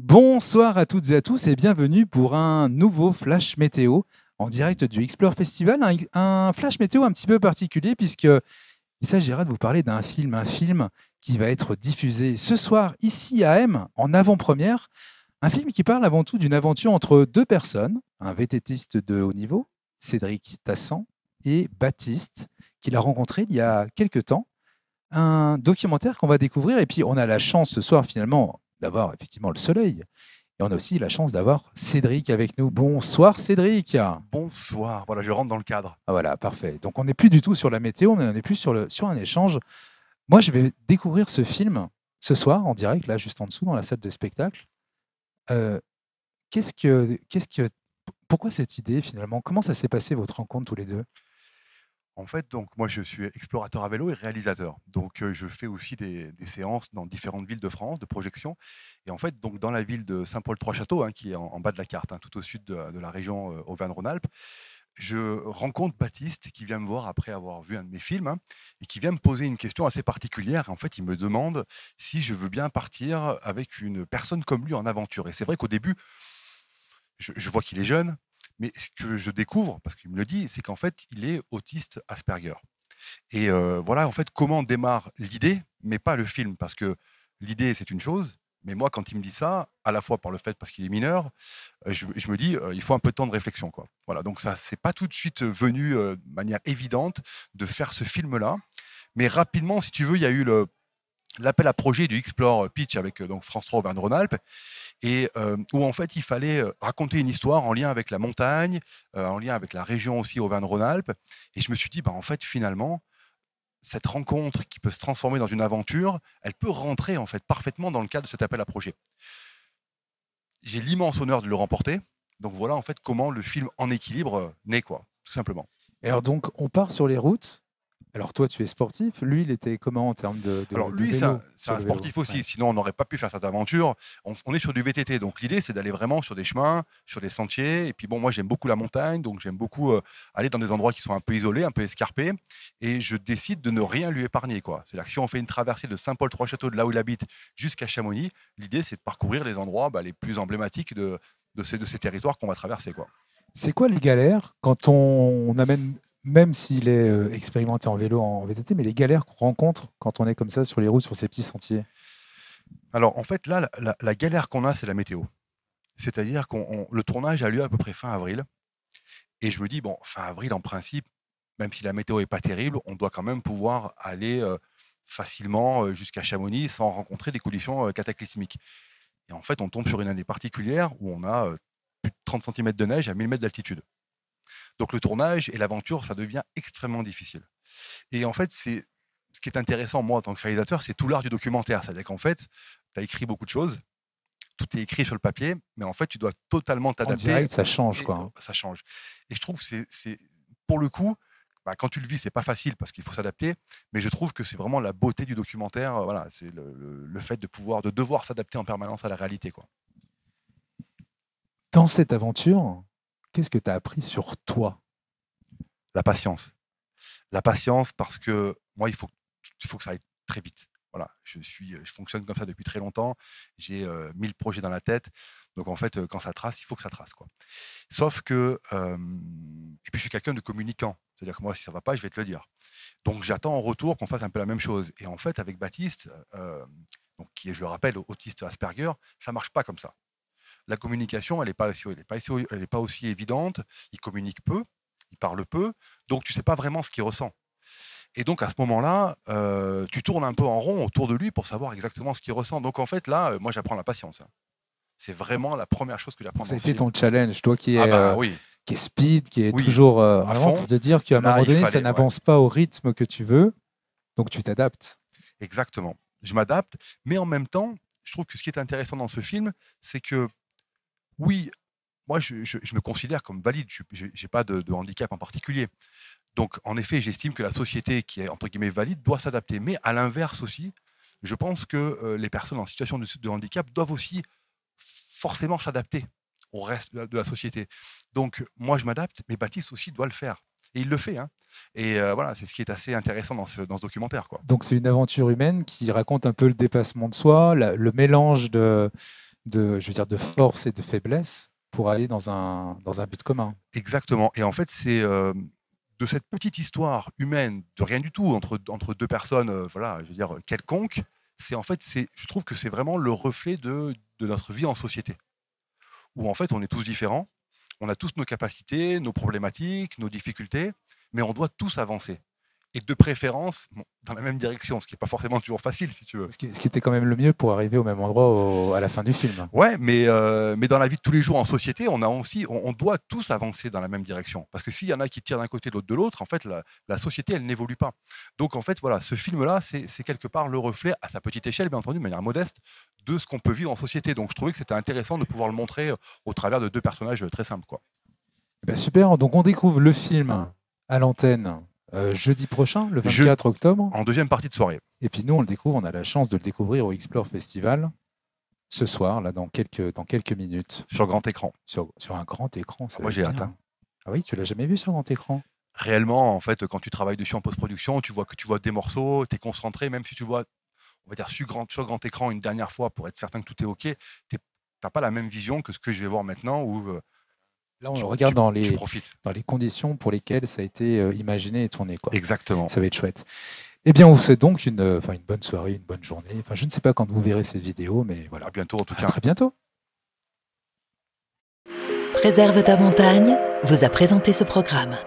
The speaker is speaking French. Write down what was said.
Bonsoir à toutes et à tous et bienvenue pour un nouveau Flash Météo en direct du Explore Festival. Un Flash Météo un petit peu particulier puisqu'il s'agira de vous parler un film qui va être diffusé ce soir ici à M en avant-première. Un film qui parle avant tout d'une aventure entre deux personnes, un VTTiste de haut niveau, Cédric Tassan, et Baptiste, qu'il a rencontré il y a quelques temps. Un documentaire qu'on va découvrir et puis on a la chance ce soir finalement d'avoir effectivement le soleil. Et on a aussi la chance d'avoir Cédric avec nous. Bonsoir Cédric. Ah Bonsoir, voilà, je rentre dans le cadre. voilà, parfait. Donc on n'est plus du tout sur la météo, mais on est plus sur un échange. Moi, je vais découvrir ce film ce soir en direct, là, juste en dessous, dans la salle de spectacle. Euh, pourquoi cette idée finalement? Comment ça s'est passé votre rencontre tous les deux? En fait, donc moi je suis explorateur à vélo et réalisateur. Donc je fais aussi des séances dans différentes villes de France, de projection. Et en fait, donc dans la ville de Saint-Paul-Trois-Châteaux, hein, qui est en bas de la carte, hein, tout au sud de la région Auvergne-Rhône-Alpes, je rencontre Baptiste qui vient me voir après avoir vu un de mes films, hein, et qui vient me poser une question assez particulière. En fait, il me demande si je veux bien partir avec une personne comme lui en aventure. Et c'est vrai qu'au début, je vois qu'il est jeune, mais ce que je découvre, parce qu'il me le dit, c'est qu'en fait, il est autiste Asperger. Et voilà, en fait, comment démarre l'idée, mais pas le film, parce que l'idée, c'est une chose, mais moi, quand il me dit ça, à la fois par le fait parce qu'il est mineur, je me dis, il faut un peu de temps de réflexion, quoi. Voilà, donc ça, c'est pas tout de suite venu de manière évidente de faire ce film-là, mais rapidement, si tu veux, il y a eu l'appel à projet du Explore Pitch avec donc France 3 Auvergne-Rhône-Alpes, et où en fait il fallait raconter une histoire en lien avec la montagne, en lien avec la région aussi Auvergne-Rhône-Alpes. Et je me suis dit, bah, en fait, finalement, cette rencontre qui peut se transformer dans une aventure, elle peut rentrer en fait parfaitement dans le cadre de cet appel à projet. J'ai l'immense honneur de le remporter. Donc voilà en fait comment le film En équilibre naît, quoi, tout simplement. Et alors donc, on part sur les routes. Alors toi, tu es sportif. Lui, il était comment en termes Alors de lui, c'est un, vélo c'est sur un le vélo? sportif aussi, Ouais. sinon on n'aurait pas pu faire cette aventure. On est sur du VTT, donc l'idée c'est d'aller vraiment sur des chemins, sur des sentiers. Et puis bon, moi j'aime beaucoup la montagne, donc j'aime beaucoup aller dans des endroits qui sont un peu isolés, un peu escarpés. Et je décide de ne rien lui épargner, quoi. C'est-à-dire que si on fait une traversée de Saint-Paul-Trois-Châteaux, de là où il habite, jusqu'à Chamonix, l'idée c'est de parcourir les endroits les plus emblématiques de ces territoires qu'on va traverser, quoi. C'est quoi les galères quand on amène, même s'il est expérimenté en vélo, en VTT, mais les galères qu'on rencontre quand on est comme ça sur les routes, sur ces petits sentiers? Alors en fait là, la galère qu'on a, c'est la météo. C'est-à-dire que le tournage a lieu à peu près fin avril. Et je me dis, bon, fin avril, en principe, même si la météo est pas terrible, on doit quand même pouvoir aller facilement jusqu'à Chamonix sans rencontrer des conditions cataclysmiques. Et en fait, on tombe sur une année particulière où on a plus de 30 centimètres de neige à 1000 mètres d'altitude. Donc le tournage et l'aventure, ça devient extrêmement difficile. Et en fait, ce qui est intéressant, moi, en tant que réalisateur, c'est tout l'art du documentaire. C'est-à-dire qu'en fait, tu as écrit beaucoup de choses, tout est écrit sur le papier, mais en fait, tu dois totalement En t'adapter direct, ça change, et quoi, hein. ça change. Et je trouve que pour le coup, quand tu le vis, c'est pas facile parce qu'il faut s'adapter, mais je trouve que c'est vraiment la beauté du documentaire. Voilà, c'est le fait de devoir s'adapter en permanence à la réalité, quoi. Dans cette aventure, qu'est-ce que tu as appris sur toi? La patience. La patience parce que moi, il faut que ça aille très vite. Voilà, je fonctionne comme ça depuis très longtemps. J'ai 1000 projets dans la tête. Donc en fait, quand ça trace, il faut que ça trace, quoi. Sauf que, et puis je suis quelqu'un de communicant. C'est-à-dire que moi, si ça va pas, je vais te le dire. Donc j'attends en retour qu'on fasse un peu la même chose. Et en fait, avec Baptiste, donc, qui est, je le rappelle, autiste Asperger, ça marche pas comme ça. La communication, elle est pas aussi évidente. Il communique peu, il parle peu, donc tu sais pas vraiment ce qu'il ressent. Et donc à ce moment-là, tu tournes un peu en rond autour de lui pour savoir exactement ce qu'il ressent. Donc en fait, là, moi, j'apprends la patience, hein. C'est vraiment la première chose que Donc j'apprends ça a dans ce été film. ton challenge, toi Ah bah oui, qui est speed, qui est oui, toujours en à avant, fond. de dire qu'à un Là, moment il donné, ça fallait, ouais, n'avance pas au rythme que tu veux, donc tu t'adaptes. exactement. Je m'adapte, mais en même temps, je trouve que ce qui est intéressant dans ce film, c'est que oui, moi, je me considère comme valide. Je n'ai pas de handicap en particulier. Donc, en effet, j'estime que la société qui est entre guillemets valide doit s'adapter. Mais à l'inverse aussi, je pense que les personnes en situation de handicap doivent aussi forcément s'adapter au reste de la société. Donc, moi, je m'adapte, mais Baptiste aussi doit le faire. Et il le fait, hein. Et voilà, c'est ce qui est assez intéressant dans ce documentaire, quoi. Donc c'est une aventure humaine qui raconte un peu le dépassement de soi, le mélange je veux dire, de force et de faiblesse pour aller dans un but commun. Exactement. Et en fait, c'est de cette petite histoire humaine, de rien du tout, entre deux personnes, voilà, je veux dire, quelconques, je trouve que c'est vraiment le reflet de notre vie en société. Où en fait, on est tous différents, on a tous nos capacités, nos problématiques, nos difficultés, mais on doit tous avancer. Et de préférence, bon, dans la même direction, ce qui n'est pas forcément toujours facile, si tu veux. Ce qui était quand même le mieux pour arriver au même endroit à la fin du film. Ouais, mais dans la vie de tous les jours en société, on doit tous avancer dans la même direction. Parce que s'il y en a qui tirent d'un côté, l'autre de l'autre, en fait, la société, elle n'évolue pas. Donc, en fait, voilà, ce film-là, c'est quelque part le reflet, à sa petite échelle, bien entendu, de manière modeste, de ce qu'on peut vivre en société. Donc, je trouvais que c'était intéressant de pouvoir le montrer au travers de deux personnages très simples, quoi. Ben super, donc on découvre le film à l'antenne jeudi prochain, le 24 octobre. En deuxième partie de soirée. Et puis nous, on le découvre, on a la chance de le découvrir au Explore Festival ce soir, là, dans quelques minutes. Sur grand écran. Sur un grand écran. Moi, j'ai hâte. Hein. Ah oui, tu l'as jamais vu sur grand écran? Réellement, en fait, quand tu travailles dessus en post-production, tu vois des morceaux, tu es concentré, même si tu vois, on va dire, sur grand écran une dernière fois pour être certain que tout est OK, tu n'as pas la même vision que ce que je vais voir maintenant où là, on regarde dans les conditions pour lesquelles ça a été imaginé et tourné, quoi. Exactement. Ça va être chouette. Eh bien, on vous souhaite donc une bonne soirée, une bonne journée. Enfin, je ne sais pas quand vous verrez cette vidéo, mais voilà. À bientôt, en tout cas. À très bientôt. Préserve ta montagne vous a présenté ce programme.